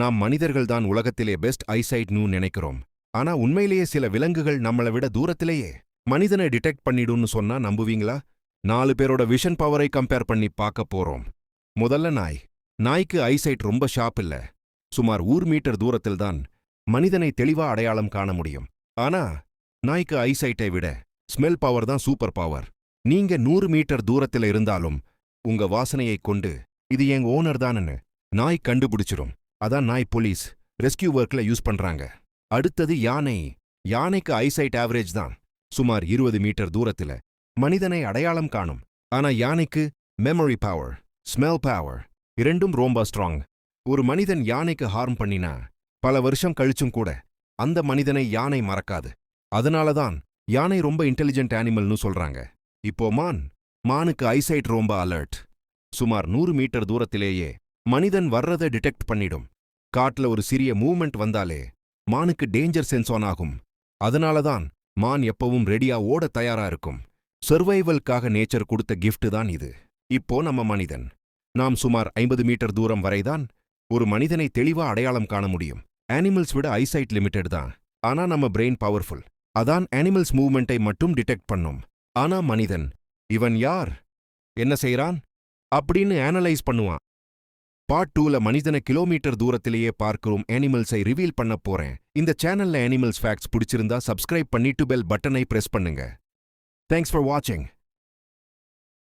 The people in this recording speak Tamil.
நாம் மனிதர்கள் தான் உலகத்திலே பெஸ்ட் ஐசைட்னு நினைக்கிறோம். ஆனா உண்மையிலேயே சில விலங்குகள் நம்மளை விட தூரத்திலேயே மனிதனை டிடெக்ட் பண்ணிடும்னு சொன்னா நம்புவீங்களா? 4 பேரோட விஷன் பவரை கம்பேர் பண்ணி பார்க்க போறோம். முதல்ல நாய். நாய்க்கு ஐசைட் ரொம்ப ஷார்ப் இல்ல. சுமார் 1 மீட்டர் தூரத்தில்தான் மனிதனை தெளிவா அடையாளம் காண முடியும். ஆனா நாய்க்கு ஐசைட்டை விட ஸ்மெல் பவர் தான் சூப்பர் பவர். நீங்க 100 மீட்டர் தூரத்துல இருந்தாலும் உங்க வாசனையைக் கொண்டு இது எங்க ஓனர் தானன்னு நாய் கண்டுபிடிச்சிரும். அதான் நாய் போலீஸ் ரெஸ்கியூ ஒர்க்ல யூஸ் பண்றாங்க. அடுத்தது யானை. யானைக்கு ஐசைட் ஆவரேஜ் தான். சுமார் 20 மீட்டர் தூரத்துல மனிதனை அடையாளம் காணும். ஆனா யானைக்கு மெமரி பவர், ஸ்மெல் பவர் இரண்டும் ரொம்ப ஸ்ட்ராங். ஒரு மனிதன் யானைக்கு ஹார்ம் பண்ணினா பல வருஷம் கழிச்சும் கூட அந்த மனிதனை யானை மறக்காது. அதனாலதான் யானை ரொம்ப இன்டெலிஜென்ட் அனிமல்னு சொல்றாங்க. இப்போ மானுக்கு ஐசைட் ரொம்ப அலர்ட். சுமார் 100 மீட்டர் தூரத்திலேயே மனிதன் வர்றதை டிடெக்ட் பண்ணிடும். காட்டுல ஒரு சிறிய மூவ்மெண்ட் வந்தாலே மானுக்கு டேஞ்சர் சென்ஸ் ஆன் ஆகும். அதனாலதான் மான் எப்பவும் ரெடியா ஓட தயாரா இருக்கும். சர்வைவல்காக நேச்சர் கொடுத்த கிஃப்ட் தான் இது. இப்போ நம்ம மனிதன். நாம் சுமார் 50 மீட்டர் தூரம் வரைதான் ஒரு மனிதனை தெளிவா அடையாளம் காண முடியும். அனிமல்ஸ் விட ஐசைட் லிமிட்டெட் தான். ஆனா நம்ம பிரெயின் பவர்ஃபுல். அதான் அனிமல்ஸ் மூவ்மெண்ட்டை மட்டும் டிடெக்ட் பண்ணும். ஆனா மனிதன், இவன் யார், என்ன செய்றான் அப்படின்னு அனலைஸ் பண்ணுவான். பார்ட் 2ல மனிதனை கிலோமீட்டர் தூரத்திலேயே பார்க்கிறோம் அனிமல்ஸை ரிவீல் பண்ண போறேன். இந்த சேனல்ல அனிமல்ஸ் ஃபேக்ட்ஸ் பிடிச்சிருந்தா சப்ஸ்கிரைப் பண்ணிட்டு பெல் பட்டனை பிரஸ் பண்ணுங்க. தேங்க்ஸ் ஃபார் வாட்சிங்.